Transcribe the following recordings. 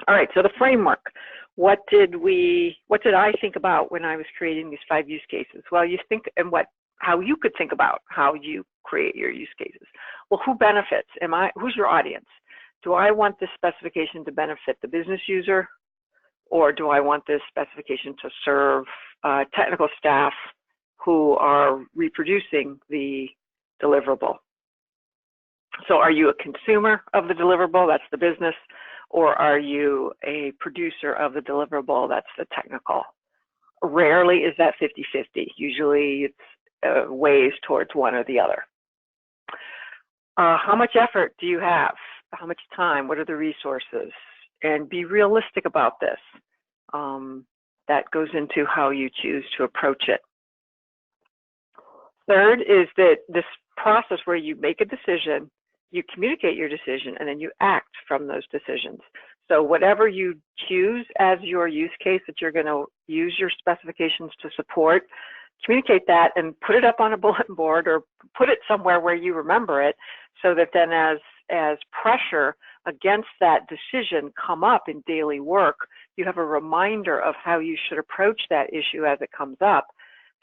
All right, so the framework. What did I think about when I was creating these 5 use cases? Well, you think, and how you could think about how you create your use cases. Well, who benefits? Who's your audience? Do I want this specification to benefit the business user, or do I want this specification to serve technical staff who are reproducing the deliverable? So are you a consumer of the deliverable, that's the business, or are you a producer of the deliverable, that's the technical? Rarely is that 50-50. Usually it's ways towards one or the other. How much effort do you have? How much time? What are the resources? And be realistic about this. That goes into how you choose to approach it. Third is that this process where you make a decision, you communicate your decision, and then you act from those decisions. So whatever you choose as your use case that you're going to use your specifications to support, communicate that and put it up on a bulletin board or put it somewhere where you remember it, so that then as pressure against that decision come up in daily work, you have a reminder of how you should approach that issue as it comes up,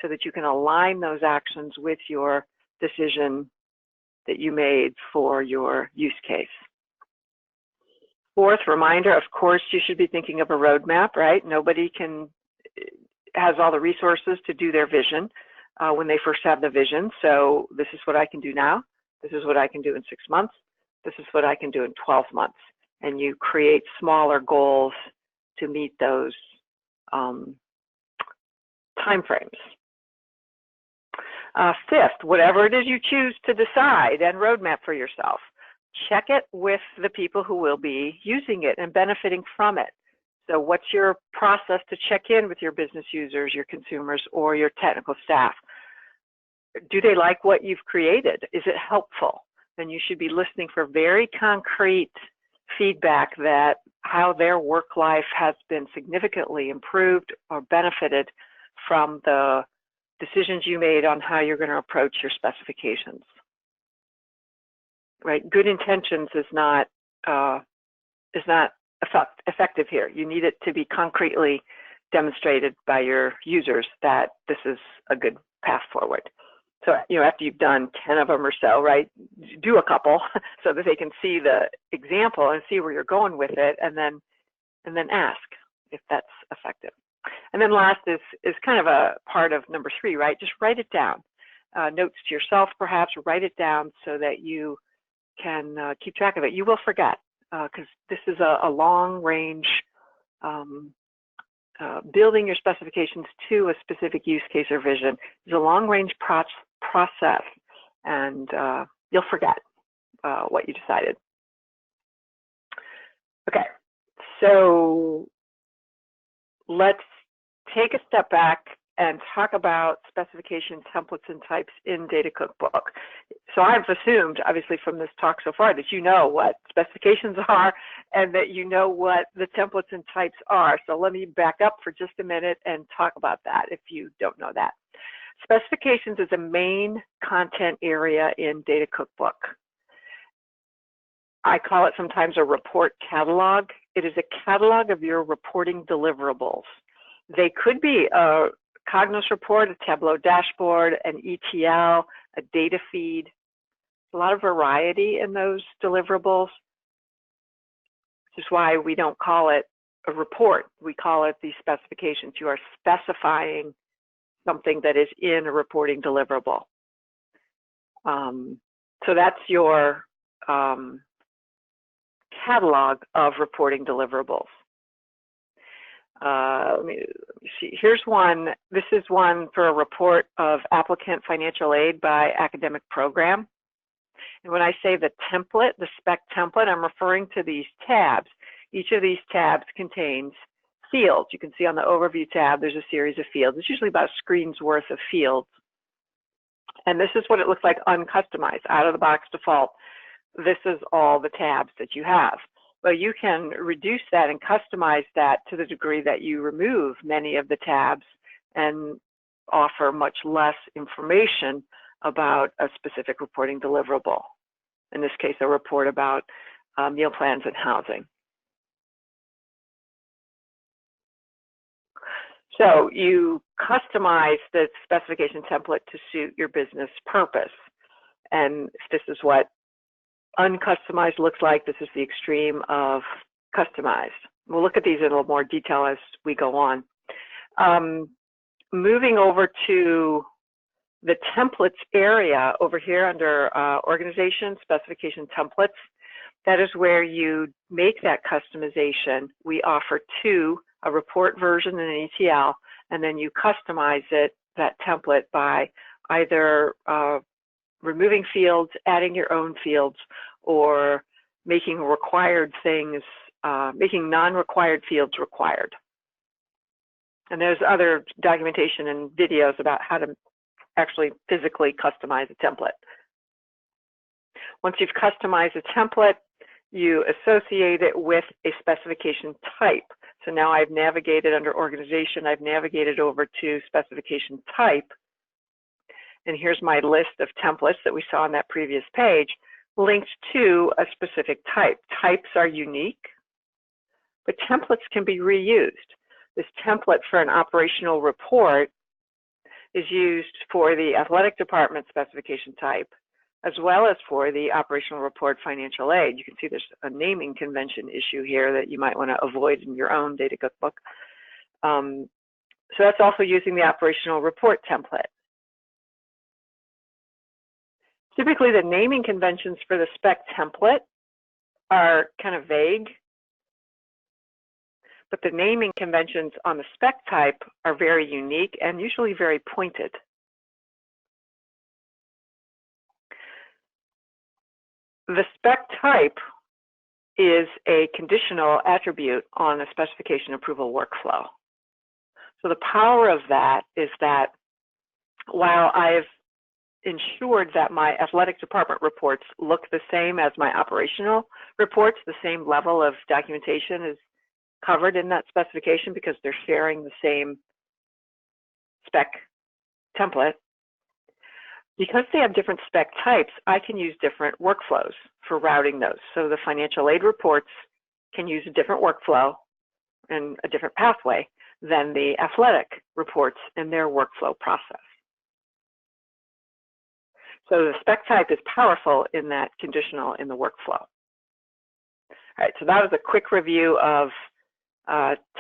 so that you can align those actions with your decision that you made for your use case. Fourth, reminder, of course, you should be thinking of a roadmap, right? Nobody has all the resources to do their vision when they first have the vision. So this is what I can do now. This is what I can do in 6 months. This is what I can do in 12 months. And you create smaller goals to meet those timeframes. Fifth, whatever it is you choose to decide and roadmap for yourself, check it with the people who will be using it and benefiting from it. So what's your process to check in with your business users, your consumers, or your technical staff? Do they like what you've created? Is it helpful? Then you should be listening for very concrete feedback that how their work life has been significantly improved or benefited from the decisions you made on how you're going to approach your specifications. Right? Good intentions is not effective here. You need it to be concretely demonstrated by your users that this is a good path forward. So, after you've done 10 of them or so, right, do a couple so that they can see the example and see where you're going with it, and then ask if that's effective. And then last is kind of a part of number 3, right? Just write it down. Notes to yourself, perhaps, write it down so that you can keep track of it. You will forget, because this is a long-range building your specifications to a specific use case or vision is a long-range process, and you'll forget what you decided. Okay, so let's take a step back and talk about specification templates and types in Data Cookbook. So I've assumed, obviously, from this talk so far that you know what specifications are and that you know what the templates and types are. So let me back up for just a minute and talk about that if you don't know that. Specifications is a main content area in Data Cookbook. I call it sometimes a report catalog. It is a catalog of your reporting deliverables. They could be a Cognos report, a Tableau dashboard, an ETL, a data feed. A lot of variety in those deliverables, which is why we don't call it a report. We call it the specifications. You are specifying something that is in a reporting deliverable. So that's your catalog of reporting deliverables. Let me see. Here's one. This is one for a report of applicant financial aid by academic program. And when I say the template, the spec template, I'm referring to these tabs. Each of these tabs contains fields. You can see on the overview tab, there's a series of fields. It's usually about a screen's worth of fields. And this is what it looks like uncustomized, out of the box default. This is all the tabs that you have. Well, you can reduce that and customize that to the degree that you remove many of the tabs and offer much less information about a specific reporting deliverable. In this case, a report about meal plans and housing. So you customize the specification template to suit your business purpose. And this is what uncustomized looks like. This is the extreme of customized. We'll look at these in a little more detail as we go on. Moving over to the templates area over here under organization, specification templates, that is where you make that customization. We offer two, a report version and an ETL, and then you customize it, that template, by either removing fields, adding your own fields, or making required things, making non-required fields required. And there's other documentation and videos about how to actually physically customize a template. Once you've customized a template, you associate it with a specification type. So now I've navigated under organization, I've navigated over to specification type. And here's my list of templates that we saw on that previous page, linked to a specific type. Types are unique, but templates can be reused. This template for an operational report is used for the athletic department specification type, as well as for the operational report financial aid. You can see there's a naming convention issue here that you might want to avoid in your own data cookbook. So that's also using the operational report template. Typically, the naming conventions for the spec template are kind of vague, but the naming conventions on the spec type are very unique and usually very pointed. The spec type is a conditional attribute on a specification approval workflow. So the power of that is that while I've ensured that my athletic department reports look the same as my operational reports, the same level of documentation is covered in that specification because they're sharing the same spec template. Because they have different spec types, I can use different workflows for routing those. So the financial aid reports can use a different workflow and a different pathway than the athletic reports in their workflow process. So the spec type is powerful in that conditional in the workflow. All right, so that was a quick review of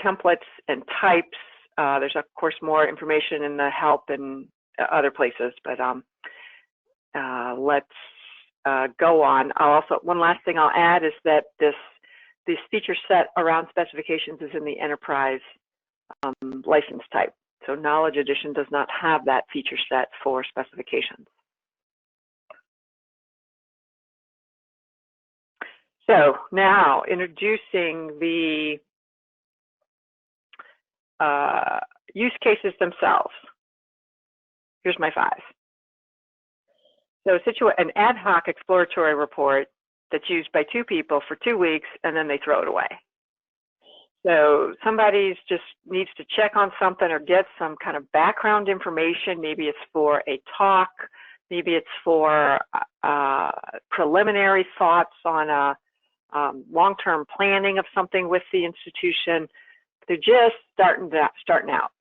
templates and types. There's of course more information in the help and other places, but let's go on. One last thing I'll add is that this feature set around specifications is in the enterprise license type. So Knowledge Edition does not have that feature set for specifications. So now introducing the use cases themselves. Here's my 5. So an ad hoc exploratory report that's used by 2 people for 2 weeks and then they throw it away. So somebody just needs to check on something or get some kind of background information. Maybe it's for a talk, maybe it's for preliminary thoughts on a long-term planning of something with the institution. They're just starting out.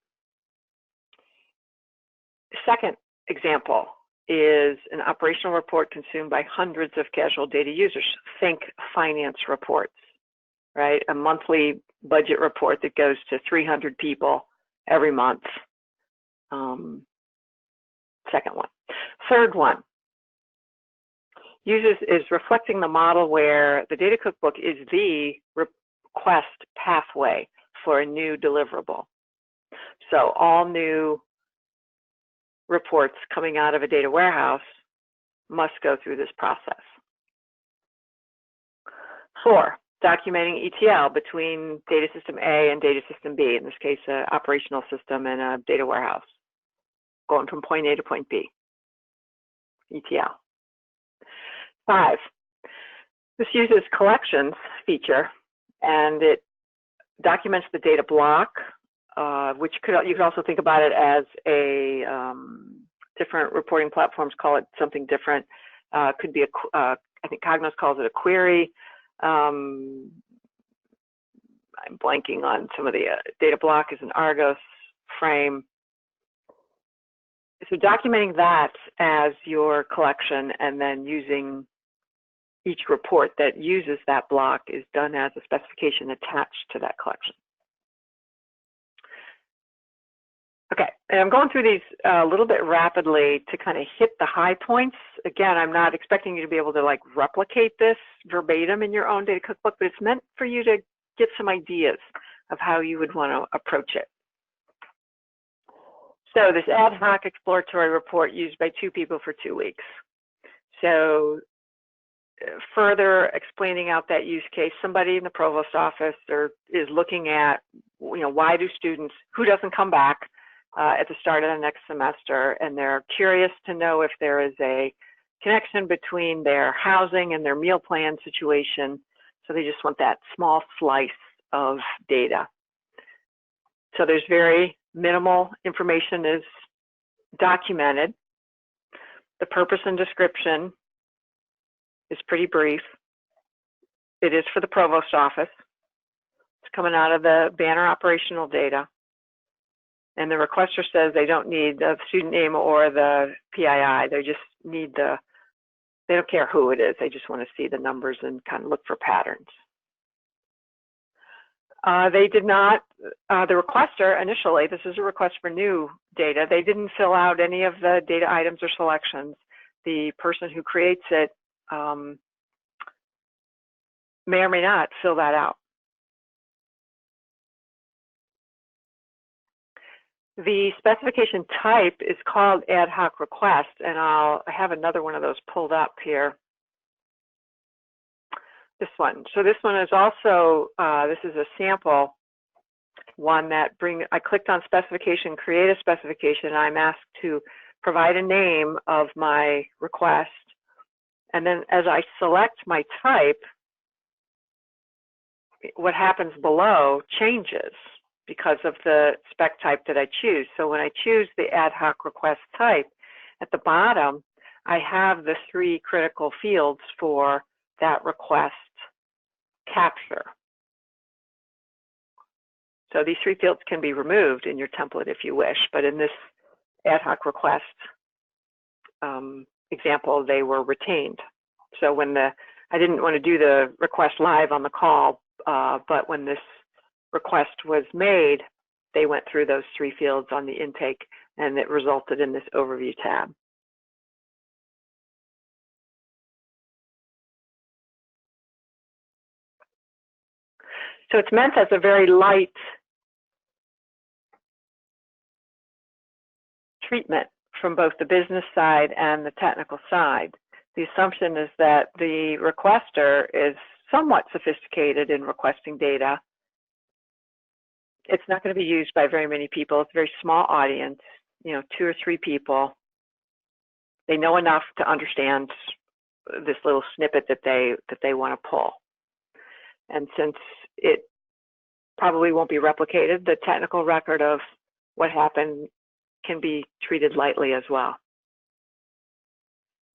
Second example is an operational report consumed by hundreds of casual data users. Think finance reports, right? A monthly budget report that goes to 300 people every month. Second one. Third one is reflecting the model where the data cookbook is the request pathway for a new deliverable. So all new reports coming out of a data warehouse must go through this process. 4, documenting ETL between data system A and data system B, in this case, an operational system and a data warehouse, going from point A to point B, ETL. 5, this uses collections feature, and it documents the data block, which you could also think about it as a different reporting platforms call it something different. Could be I think Cognos calls it a query. I'm blanking on some of the data block is an Argos frame. So documenting that as your collection and then using each report that uses that block is done as a specification attached to that collection. Okay, and I'm going through these a little bit rapidly to kind of hit the high points. Again, I'm not expecting you to be able to like replicate this verbatim in your own data cookbook, but it's meant for you to get some ideas of how you would want to approach it. So this ad hoc exploratory report used by 2 people for 2 weeks. So further explaining out that use case, somebody in the provost office is looking at, why do students, who doesn't come back at the start of the next semester, and they're curious to know if there is a connection between their housing and their meal plan situation. So they just want that small slice of data. So there's very minimal information is documented. The purpose and description is pretty brief. It is for the provost office. It's coming out of the banner operational data. And the requester says they don't need the student name or the PII. They just need they don't care who it is. They just want to see the numbers and kind of look for patterns. They did not, the requester initially, this is a request for new data, they didn't fill out any of the data items or selections. The person who creates it may or may not fill that out. The specification type is called ad hoc request, and I have another one of those pulled up here. This one. So this one is also, this is a sample one that I clicked on specification, create a specification. I'm asked to provide a name of my request. And then as I select my type, what happens below changes because of the spec type that I choose. So when I choose the ad hoc request type, at the bottom, I have the 3 critical fields for that request capture. So these 3 fields can be removed in your template if you wish, but in this ad hoc request example, they were retained. So when I didn't want to do the request live on the call, but when this request was made, they went through those 3 fields on the intake, and it resulted in this overview tab. So it's meant as a very light treatment from both the business side and the technical side. The assumption is that the requester is somewhat sophisticated in requesting data. It's not going to be used by very many people. It's a very small audience, 2 or 3 people. They know enough to understand this little snippet that they want to pull. And since it probably won't be replicated, the technical record of what happened can be treated lightly as well.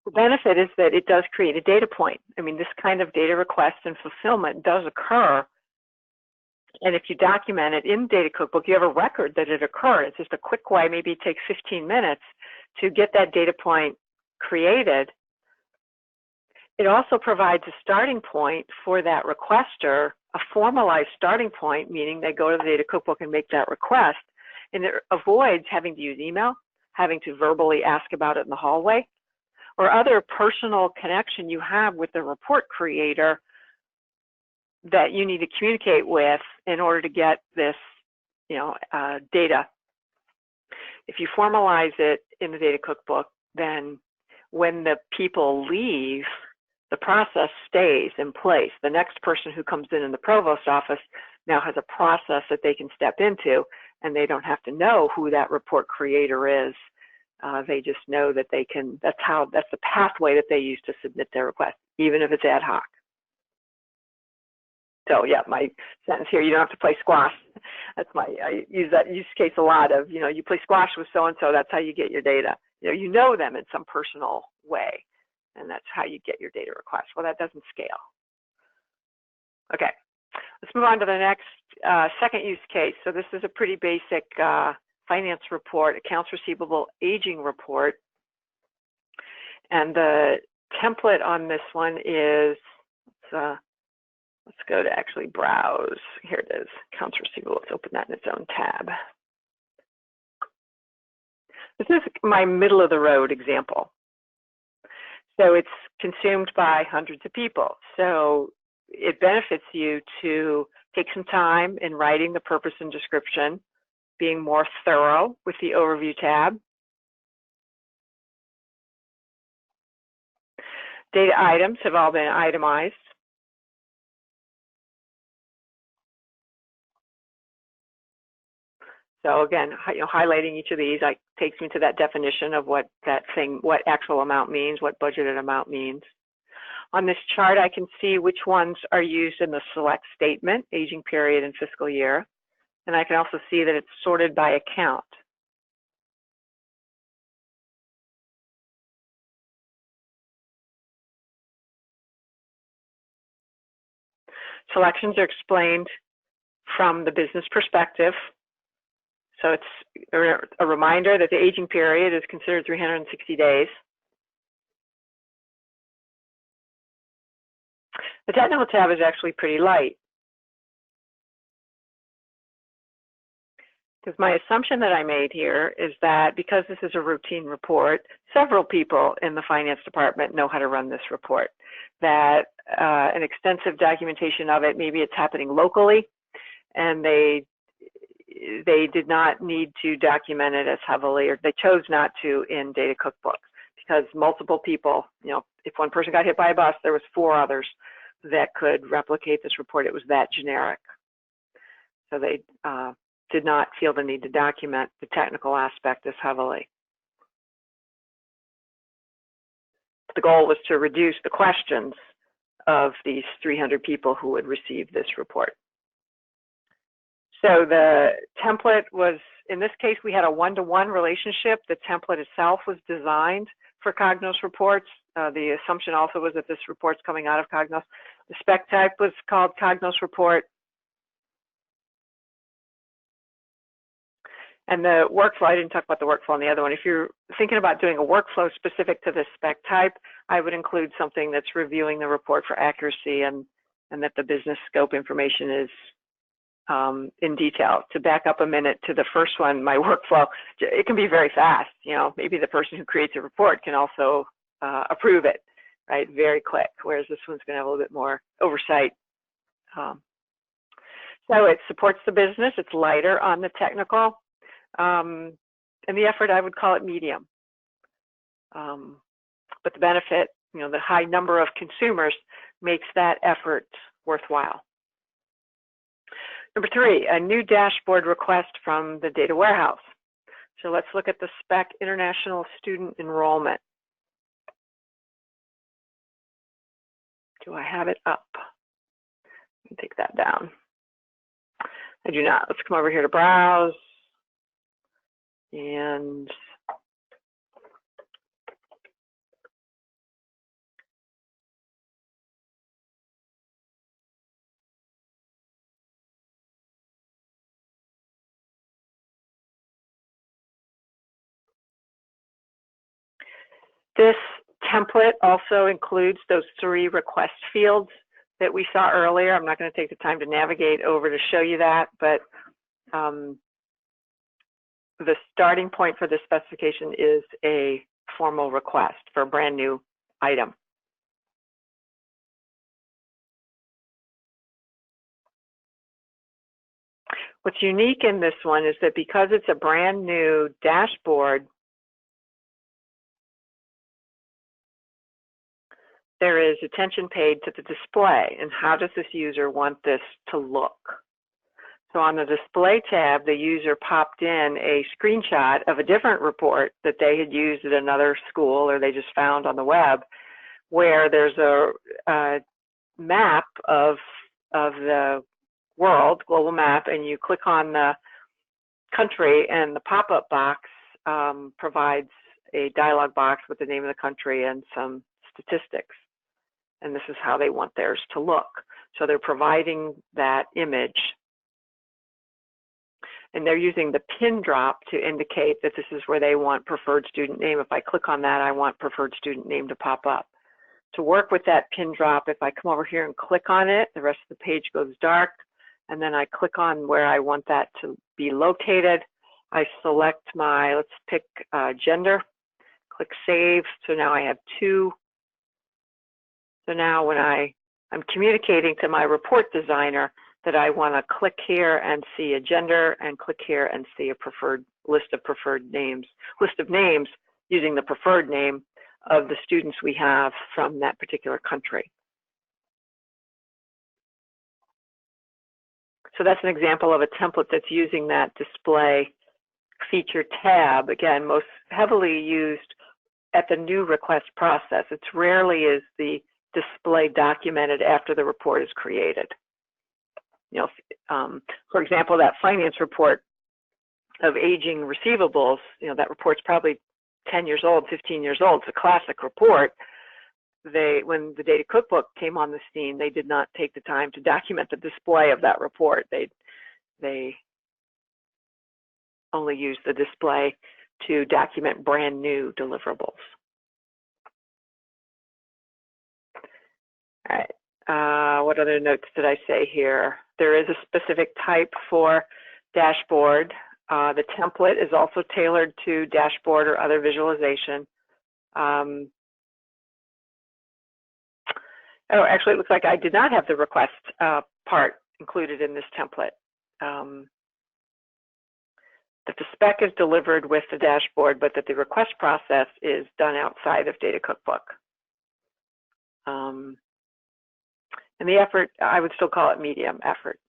The benefit is that it does create a data point. I mean, this kind of data request and fulfillment does occur. And if you document it in Data Cookbook, you have a record that it occurred. It's just a quick way, maybe it takes 15 minutes to get that data point created. It also provides a starting point for that requester, a formalized starting point, meaning they go to the Data Cookbook and make that request. And it avoids having to use email, having to verbally ask about it in the hallway, or other personal connection you have with the report creator that you need to communicate with in order to get this, data. If you formalize it in the Data Cookbook, then when the people leave, the process stays in place. The next person who comes in the provost office now has a process that they can step into, and they don't have to know who that report creator is. They just know that they can, that's the pathway that they use to submit their request, even if it's ad hoc. So yeah, my sentence here, you don't have to play squash. I use that use case a lot of, you play squash with so-and-so, that's how you get your data. You know them in some personal way, and that's how you get your data request. Well, that doesn't scale. Okay, let's move on to the next second use case. So this is a pretty basic finance report, accounts receivable, aging report. And the template on this one is, let's go to actually browse. Here it is, accounts receivable. Let's open that in its own tab. This is my middle of the road example. So it's consumed by hundreds of people. So it benefits you to take some time in writing the purpose and description, being more thorough with the overview tab. Data items have all been itemized. So again, highlighting each of these takes me to that definition of what actual amount means, what budgeted amount means. On this chart, I can see which ones are used in the select statement, aging period and fiscal year. And I can also see that it's sorted by account. Selections are explained from the business perspective. So it's a reminder that the aging period is considered 360 days. The technical tab is actually pretty light. Because my assumption that I made here is that because this is a routine report, several people in the finance department know how to run this report. That an extensive documentation of it, maybe it's happening locally, and they did not need to document it as heavily, or they chose not to in Data Cookbook, because multiple people, if one person got hit by a bus, there was 4 others that could replicate this report. It was that generic. So they did not feel the need to document the technical aspect as heavily. The goal was to reduce the questions of these 300 people who would receive this report. So the template was, in this case, we had a one-to-one relationship. The template itself was designed for Cognos reports. The assumption also was that this report's coming out of Cognos. The spec type was called Cognos Report. And the workflow, I didn't talk about the workflow on the other one. If you're thinking about doing a workflow specific to this spec type, I would include something that's reviewing the report for accuracy and that the business scope information is in detail. To back up a minute to the first one, my workflow, it can be very fast. Maybe the person who creates a report can also approve it, right? Very quick, whereas this one's going to have a little bit more oversight. So it supports the business. It's lighter on the technical. And the effort, I would call it medium. But the benefit, the high number of consumers makes that effort worthwhile. Number 3, a new dashboard request from the data warehouse. So let's look at the spec international student enrollment. Do I have it up? Let me take that down. I do not. Let's come over here to browse. And this template also includes those 3 request fields that we saw earlier. I'm not going to take the time to navigate over to show you that, but the starting point for this specification is a formal request for a brand new item. What's unique in this one is that because it's a brand new dashboard, there is attention paid to the display and how does this user want this to look. So on the display tab, the user popped in a screenshot of a different report that they had used at another school or they just found on the web, where there's a map of the world, global map, and you click on the country and the pop-up box provides a dialog box with the name of the country and some statistics. And this is how they want theirs to look. So they're providing that image. and they're using the pin drop to indicate that this is where they want preferred student name. If I click on that, I want preferred student name to pop up. To work with that pin drop, if I come over here and click on it, the rest of the page goes dark, and then I click on where I want that to be located. I select my, let's pick gender, click save. So now I have two. So now when I'm communicating to my report designer that I want to click here and see a gender, and click here and see a preferred list of names using the preferred name of the students we have from that particular country. So that's an example of a template that's using that display feature tab. Again, most heavily used at the new request process. It's rarely is the display documented after the report is created. You know, for example, that finance report of aging receivables, you know, that report's probably 10 years old, 15 years old. It's a classic report. When the Data Cookbook came on the scene, they did not take the time to document the display of that report. They only used the display to document brand new deliverables. All right, what other notes did I say here? There is a specific type for dashboard. The template is also tailored to dashboard or other visualization. Oh, actually, it looks like I did not have the request part included in this template. That the spec is delivered with the dashboard, but that the request process is done outside of Data Cookbook. And the effort, I would still call it medium effort.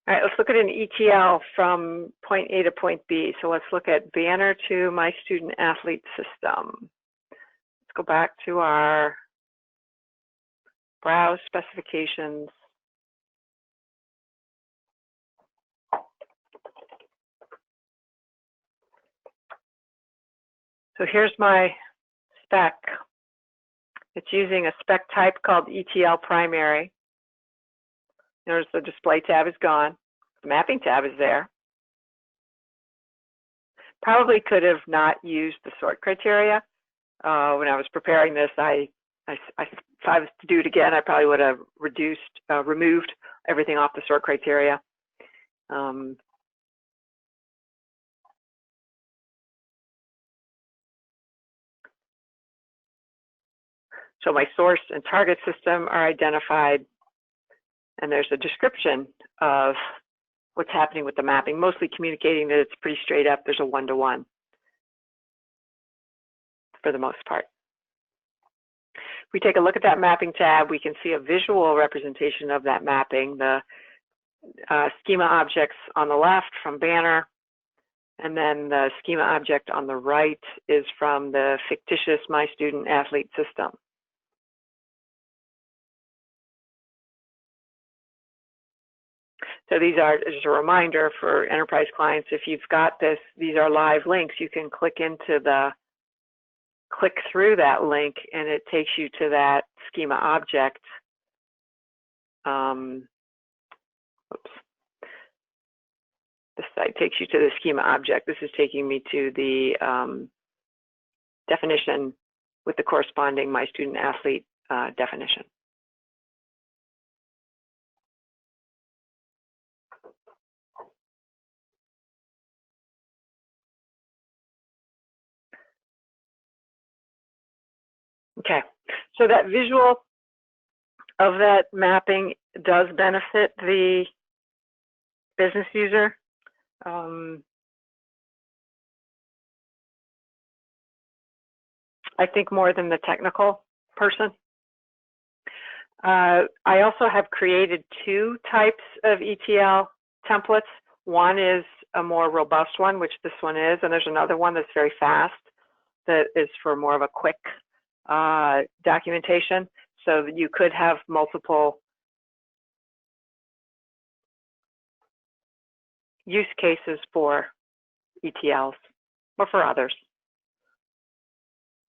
All right, let's look at an ETL from point A to point B. So let's look at Banner to My Student Athlete System. Let's go back to our Browse Specifications. So here's my spec. It's using a spec type called ETL Primary. Notice the display tab is gone. The mapping tab is there. Probably could have not used the sort criteria. When I was preparing this, if I was to do it again, I probably would have removed everything off the sort criteria. So my source and target system are identified, and there's a description of what's happening with the mapping, mostly communicating that it's pretty straight up. There's a one-to-one for the most part. If we take a look at that mapping tab, we can see a visual representation of that mapping, the schema objects on the left from Banner, and then the schema object on the right is from the fictitious My Student Athlete System. So these are just a reminder for enterprise clients, if you've got this, these are live links, you can click through that link and it takes you to that schema object. Oops. This site takes you to the schema object. This is taking me to the definition with the corresponding My Student Athlete definition. Okay, so that visual of that mapping does benefit the business user. I think more than the technical person. I also have created two types of ETL templates. One is a more robust one, which this one is, and there's another one that's very fast that is for more of a quick documentation, so that you could have multiple use cases for ETLs or for others.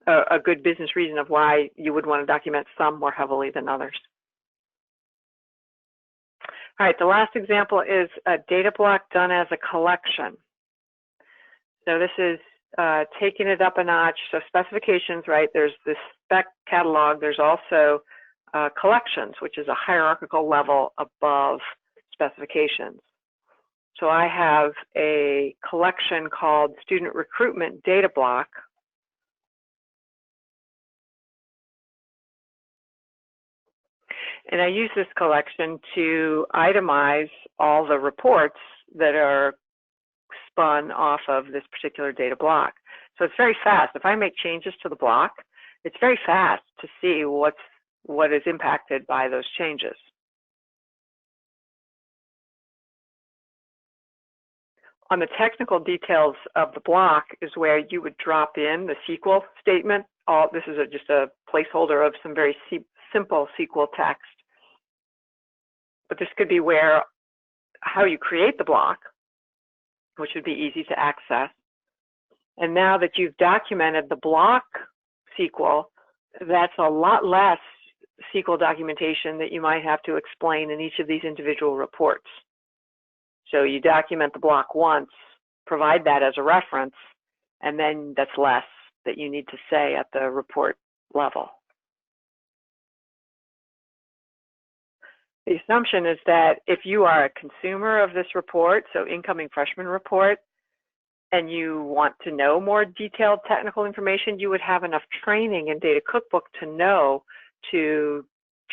A good business reason of why you would want to document some more heavily than others. All right, the last example is a data block done as a collection. So this is taking it up a notch. So specifications, right? There's this spec catalog. There's also collections, which is a hierarchical level above specifications. So I have a collection called Student Recruitment Data Block. And I use this collection to itemize all the reports that are spun off of this particular data block. So it's very fast. If I make changes to the block, it's very fast to see what is impacted by those changes. On the technical details of the block is where you would drop in the SQL statement. This is just a placeholder of some very simple SQL text. But this could be how you create the block, which would be easy to access. And now that you've documented the block SQL, that's a lot less SQL documentation that you might have to explain in each of these individual reports. So you document the block once, provide that as a reference, and then that's less that you need to say at the report level. The assumption is that if you are a consumer of this report, so incoming freshman report, and you want to know more detailed technical information, you would have enough training in Data Cookbook to know to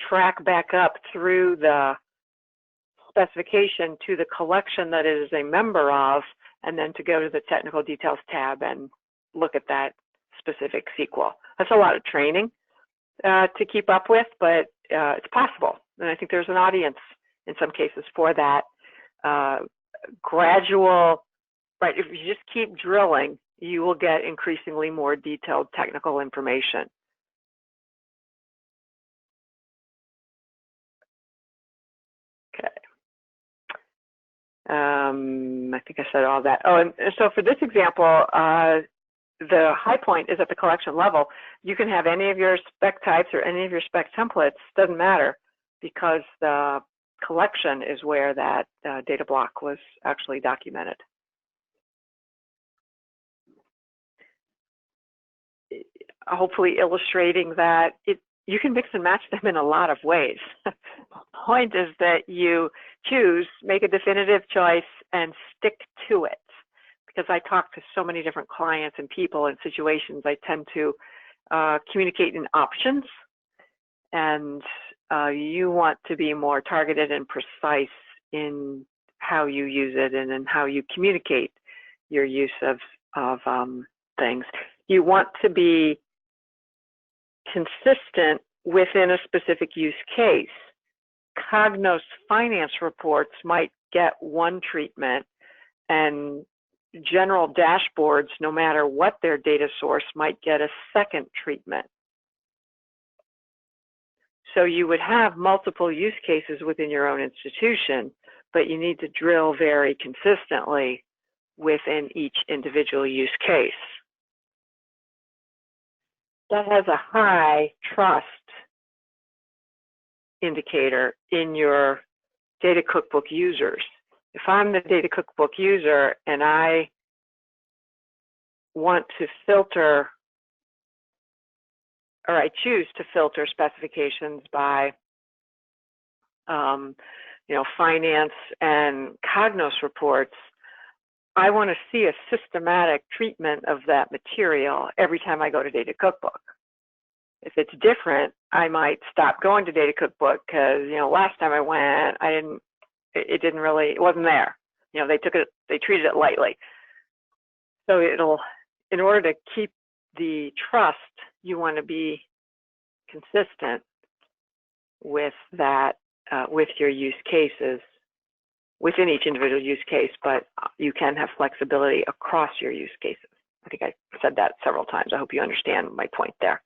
track back up through the specification to the collection that it is a member of, and then to go to the technical details tab and look at that specific SQL. That's a lot of training to keep up with, but it's possible. And I think there's an audience in some cases for that gradual, right? If you just keep drilling, you will get increasingly more detailed technical information. Okay. I think I said all that. Oh, and so for this example, the high point is at the collection level. You can have any of your spec types or any of your spec templates, doesn't matter, because the collection is where that data block was actually documented. Hopefully illustrating that you can mix and match them in a lot of ways. The point is that you choose, make a definitive choice, and stick to it. Because I talk to so many different clients and people and situations, I tend to communicate in options, and you want to be more targeted and precise in how you use it and in how you communicate your use of things. You want to be consistent within a specific use case. Cognos finance reports might get one treatment, and general dashboards, no matter what their data source, might get a second treatment. So you would have multiple use cases within your own institution, but you need to drill very consistently within each individual use case. That has a high trust indicator in your Data Cookbook users. If I'm the Data Cookbook user and I want to filter, or I choose to filter specifications by, finance and Cognos reports, I want to see a systematic treatment of that material every time I go to Data Cookbook. If it's different, I might stop going to Data Cookbook because, last time I went, it wasn't there. They treated it lightly. So in order to keep the trust, you want to be consistent with that, with your use cases within each individual use case, but you can have flexibility across your use cases. I think I said that several times. I hope you understand my point there.